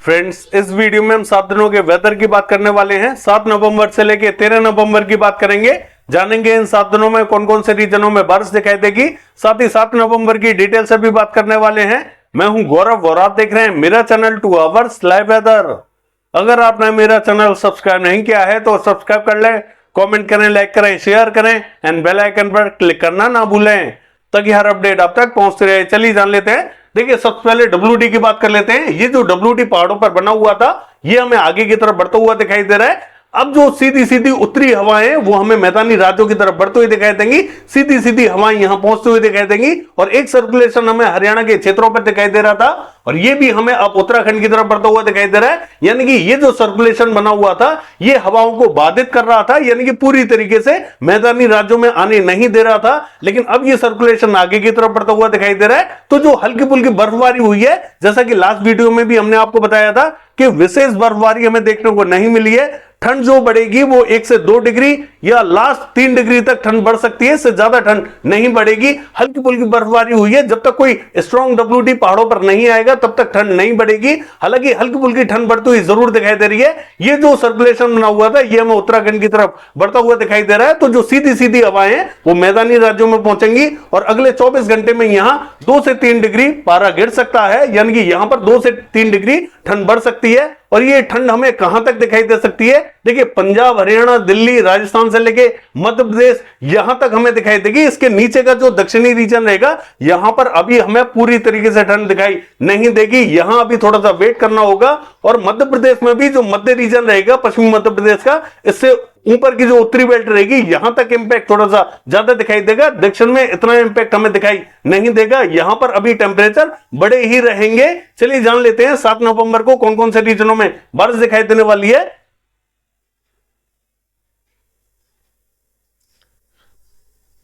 Friends, इस video में हम 7 दिनों के वेदर की बात करने वाले हैं। 7 नवंबर से लेके 13 नवंबर की बात करेंगे। जानेंगे इन 7 दिनों में कौन कौन से रीजनों में बारिश दिखाई देगी। साथ ही 7 नवंबर की डिटेल से भी बात करने वाले हैं। मैं हूं गौरव और आप देख रहे हैं मेरा चैनल 2 आवर्स लाइव वेदर। अगर आपने मेरा चैनल सब्सक्राइब नहीं किया है तो सब्सक्राइब कर लें, कमेंट करें, लाइक करें, शेयर करें एंड बेल आइकन पर क्लिक करना ना भूलें ताकि हर अपडेट आप तक पहुंचते रहे। चलिए जान लेते हैं। देखिए, सबसे पहले WD की बात कर लेते हैं। ये जो WD पहाड़ों पर बना हुआ था, ये हमें आगे की तरफ बढ़ता हुआ दिखाई दे रहा है। अब जो सीधी सीधी उत्तरी हवाएं वो हमें मैदानी राज्यों की तरफ बढ़ते हुए दिखाई देंगी। सीधी सीधी हवाएं यहां पहुंचते हुए दिखाई देंगी और एक सर्कुलेशन हमें हरियाणा के क्षेत्रों पर दिखाई दे रहा था और ये भी हमें अब उत्तराखंड की तरफ बढ़ता हुआ दिखाई दे रहा है। यानी कि ये जो सर्कुलेशन बना हुआ था ये हवाओं को बाधित कर रहा था, यानी कि पूरी तरीके से मैदानी राज्यों में आने नहीं दे रहा था। लेकिन अब ये सर्कुलेशन आगे की तरफ बढ़ता हुआ दिखाई दे रहा है। तो जो हल्की फुल्की बर्फबारी हुई है, जैसा कि लास्ट वीडियो में भी हमने आपको बताया था कि विशेष बर्फबारी हमें देखने को नहीं मिली है। ठंड जो बढ़ेगी वो 1 से 2 डिग्री या लास्ट 3 डिग्री तक ठंड बढ़ सकती है, इससे ज्यादा ठंड नहीं बढ़ेगी। हल्की फुल्की बर्फबारी हुई है, जब तक कोई स्ट्रॉन्ग WD पहाड़ों पर नहीं आएगा तब तक ठंड नहीं बढ़ेगी। हालांकि हल्की फुल्की ठंड बढ़ती हुई जरूर दिखाई दे रही है। ये जो सर्कुलेशन बना हुआ था ये हमें उत्तराखंड की तरफ बढ़ता हुआ दिखाई दे रहा है। तो जो सीधी सीधी हवाएं हैं वो मैदानी राज्यों में पहुंचेंगी और अगले 24 घंटे में यहां 2 से 3 डिग्री पारा गिर सकता है, यानी कि यहां पर 2 से 3 डिग्री ठंड बढ़ सकती है। और ये ठंड हमें कहां तक दिखाई दे सकती है? देखिए, पंजाब, हरियाणा, दिल्ली, राजस्थान से लेके मध्य प्रदेश यहां तक हमें दिखाई देगी। इसके नीचे का जो दक्षिणी रीजन रहेगा यहां पर अभी हमें पूरी तरीके से ठंड दिखाई नहीं देगी। यहां अभी थोड़ा सा वेट करना होगा। और मध्य प्रदेश में भी जो मध्य रीजन रहेगा पश्चिमी मध्य प्रदेश का, इससे ऊपर की जो उत्तरी बेल्ट रहेगी यहां तक इंपैक्ट थोड़ा सा ज्यादा दिखाई देगा। दक्षिण में इतना इंपैक्ट हमें दिखाई नहीं देगा। यहां पर अभी टेम्परेचर बड़े ही रहेंगे। चलिए जान लेते हैं 7 नवंबर को कौन कौन से रीजनों में बारिश दिखाई देने वाली है।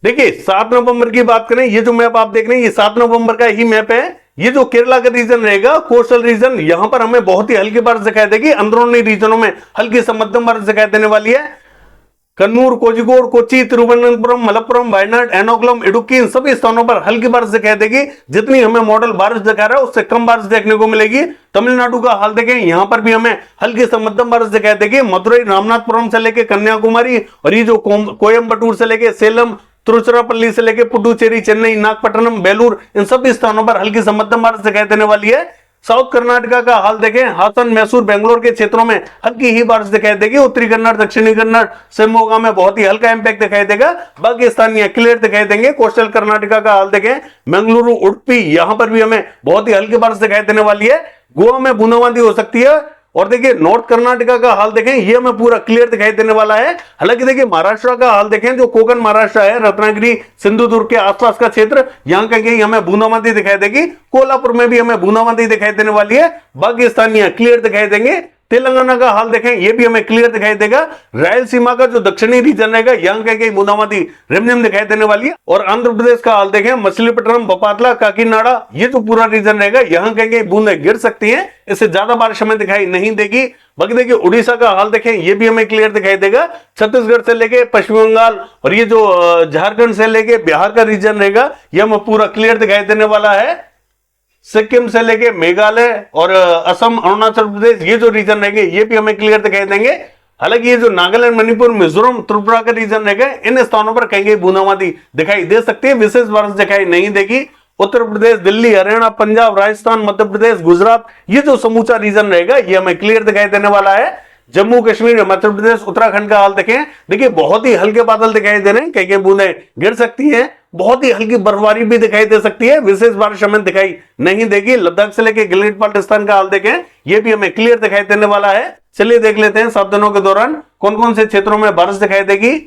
देखिए, 7 नवंबर की बात करें, ये जो मैप आप देख रहे हैं ये 7 नवंबर का ही मैप है। ये जो केरला का रीजन रहेगा, कोस्टल रीजन, यहां पर हमें बहुत ही हल्की बारिश दिखाई देगी। अंदरूनी रीजनों में हल्की से मध्यम बारिश दिखाई देने वाली है। कन्नूर, कोझिकोड, कोच्चि, तिरुवनंतपुरम, मलप्पुरम, वायनाड, एर्नाकुलम, इडुक्की, इन सभी स्थानों पर हल्की बारिश दिखाई देगी। जितनी हमें मॉडल बारिश दिखा रहा है उससे कम बारिश देखने को मिलेगी। तमिलनाडु का हाल देखें, यहां पर भी हमें हल्की से मध्यम बारिश दिखाई देगी। मदुरई, रामनाथपुरम से लेके कन्याकुमारी और ये जो कोयम्बटूर से लेके सेलम, तिरुचिरापल्ली से लेके पुडुचेरी, चेन्नई, नागपट्टनम, बेलूर, इन सभी स्थानों पर हल्की से मध्यम बारिश दिखाई देने वाली है। साउथ कर्नाटका का हाल देखें, हासन, मैसूर, बेंगलोर के क्षेत्रों में हल्की ही बारिश दिखाई देगी। उत्तरी कन्नड़, दक्षिणी कन्नड़, शिवमोगा में बहुत ही हल्का इंपैक्ट दिखाई देगा। बाकी स्थानीय क्लियर दिखाई देंगे। कोस्टल कर्नाटका का हाल देखें, बेंगलुरु, उडुपी, यहां पर भी हमें बहुत ही हल्की बारिश दिखाई देने वाली है। गोवा में बूंदाबांदी हो सकती है। और देखिए, नॉर्थ कर्नाटका का हाल देखें, ये हमें पूरा क्लियर दिखाई देने वाला है। हालांकि देखिए, महाराष्ट्र का हाल देखें, जो कोकण महाराष्ट्र है, रत्नागिरी, सिंधुदुर्ग के आसपास का क्षेत्र, यहां कहीं हमें बूंदाबांदी दिखाई देगी। कोल्हापुर में भी हमें बूंदाबांदी दिखाई देने वाली है। बाकी स्थानीय क्लियर दिखाई देंगे। तेलंगाना का हाल देखें, ये भी हमें क्लियर दिखाई देगा। रायलसीमा का जो दक्षिणी रीजन रहेगा यहां कहीं बूंदाबांदी रिमझिम दिखाई देने वाली है। और आंध्र प्रदेश का हाल देखें, मछलीपट्टनम, बपातला, काकीनाडा, ये जो पूरा रीजन रहेगा यहां कहीं बूंदें गिर सकती हैं। इससे ज्यादा बारिश हमें दिखाई नहीं देगी। बाकी देखिए, उड़ीसा का हाल देखें, ये भी हमें क्लियर दिखाई देगा। छत्तीसगढ़ से लेके पश्चिम बंगाल और ये जो झारखंड से लेके बिहार का रीजन रहेगा यह हमें पूरा क्लियर दिखाई देने वाला है। सिक्किम से लेके मेघालय और असम, अरुणाचल प्रदेश, ये जो रीजन रहेंगे ये भी हमें क्लियर दिखाई देंगे। हालांकि ये जो नागालैंड, मणिपुर, मिजोरम, त्रिपुरा का रीजन रहेगा इन स्थानों पर कहीं बूंदाबांदी दिखाई दे सकती है। विशेष बारिश दिखाई नहीं देगी। उत्तर प्रदेश, दिल्ली, हरियाणा, पंजाब, राजस्थान, मध्य प्रदेश, गुजरात, ये जो समूचा रीजन रहेगा ये हमें क्लियर दिखाई देने वाला है। जम्मू कश्मीर, मध्य प्रदेश, उत्तराखंड का हाल देखें, देखिए बहुत ही हल्के बादल दिखाई दे रहे हैं, कहीं बूंदें गिर सकती हैं। बहुत ही हल्की बर्फबारी भी दिखाई दे सकती है। विशेष बारिश हमें दिखाई नहीं देगी। लद्दाख से लेकर गिलगित बाल्टिस्तान का हाल देखें, ये भी हमें क्लियर दिखाई देने वाला है। चलिए देख लेते हैं 7 दिनों के दौरान कौन कौन से क्षेत्रों में बारिश दिखाई देगी।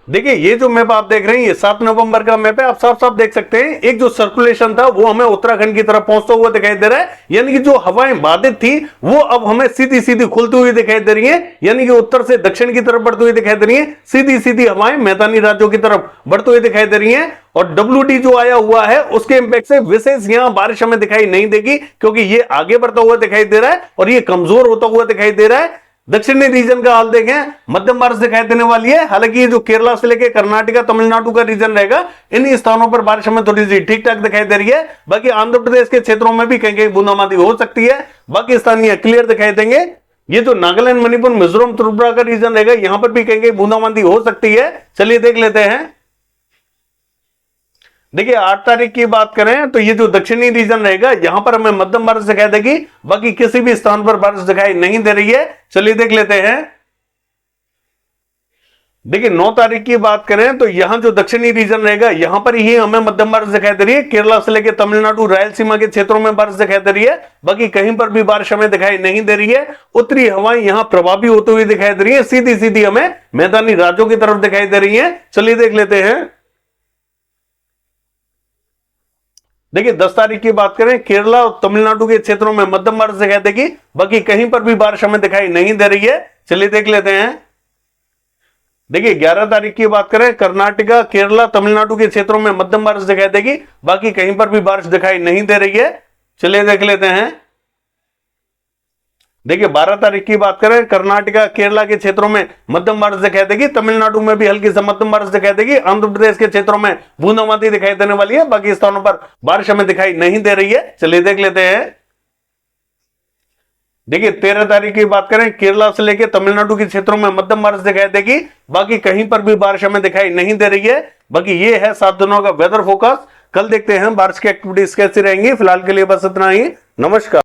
देखिए, ये जो मैप आप देख रहे हैं ये 7 नवंबर का मैप है। आप साफ साफ देख सकते हैं एक जो सर्कुलेशन था वो हमें उत्तराखंड की तरफ पहुंचता हुआ दिखाई दे रहा है। यानी कि जो हवाएं बाधित थी वो अब हमें सीधी सीधी खुलती हुई दिखाई दे रही है। यानी कि उत्तर से दक्षिण की तरफ बढ़ती हुई दिखाई दे रही है। सीधी सीधी हवाएं मैदानी राज्यों की तरफ बढ़ती हुई दिखाई दे रही है। और WD जो आया हुआ है उसके इंपैक्ट से विशेष यहां बारिश हमें दिखाई नहीं देगी, क्योंकि ये आगे बढ़ता हुआ दिखाई दे रहा है और ये कमजोर होता हुआ दिखाई दे रहा है। दक्षिणी रीजन का हाल देखें, मध्यम बारिश दिखाई देने वाली है। हालांकि ये जो केरला से लेकर कर्नाटका तमिलनाडु का रीजन रहेगा, इन स्थानों पर बारिश हमें थोड़ी सी ठीक ठाक दिखाई दे रही है। बाकी आंध्र प्रदेश के क्षेत्रों में भी कहीं कहीं बूंदाबांदी हो सकती है, बाकी स्थानीय क्लियर दिखाई देंगे। ये जो नागालैंड, मणिपुर, मिजोरम, त्रिपुरा का रीजन रहेगा, यहां पर भी कहीं कहीं बूंदाबांदी हो सकती है। चलिए देख लेते हैं। देखिए 8 तारीख की बात करें तो ये जो दक्षिणी रीजन रहेगा, यहां पर हमें मध्यम बारिश दिखाई देगी, बाकी किसी भी स्थान पर बारिश दिखाई नहीं दे रही है। चलिए देख लेते हैं। देखिए 9 तारीख की बात करें तो यहां जो दक्षिणी रीजन रहेगा, यहां पर ही हमें मध्यम बारिश दिखाई दे रही है। केरला से लेकर तमिलनाडु, रायलसीमा के क्षेत्रों में बारिश दिखाई दे रही है, बाकी कहीं पर भी बारिश हमें दिखाई नहीं दे रही है। उत्तरी हवाएं यहां प्रभावी होते हुए दिखाई दे रही है, सीधी सीधी हमें मैदानी राज्यों की तरफ दिखाई दे रही है। चलिए देख लेते हैं। देखिए 10 तारीख की बात करें, केरला और तमिलनाडु के क्षेत्रों में मध्यम बारिश दिखाई देगी, बाकी कहीं पर भी बारिश हमें दिखाई नहीं दे रही है। चलिए देख लेते हैं। देखिए 11 तारीख की बात करें, कर्नाटका, केरला, तमिलनाडु के क्षेत्रों में मध्यम बारिश दिखाई देगी, बाकी कहीं पर भी बारिश दिखाई नहीं दे रही है। चलिए देख लेते हैं। देखिए 12 तारीख की बात करें, कर्नाटका, केरला के क्षेत्रों में मध्यम बारिश दिखाई देगी, तमिलनाडु में भी हल्की से मध्यम बारिश दिखाई देगी, आंध्र प्रदेश के क्षेत्रों में बूंदाबांदी दिखाई देने वाली है, बाकी स्थानों पर बारिश हमें दिखाई नहीं दे रही है। चलिए देख लेते हैं। देखिए 13 तारीख की बात करें, केरला से लेकर तमिलनाडु के क्षेत्रों में मध्यम बारिश दिखाई देगी, बाकी कहीं पर भी बारिश हमें दिखाई नहीं दे रही है। बाकी ये है 7 दिनों का वेदर फोरकास्ट। कल देखते हैं बारिश की एक्टिविटीज कैसी रहेंगी। फिलहाल के लिए बस इतना ही। नमस्कार।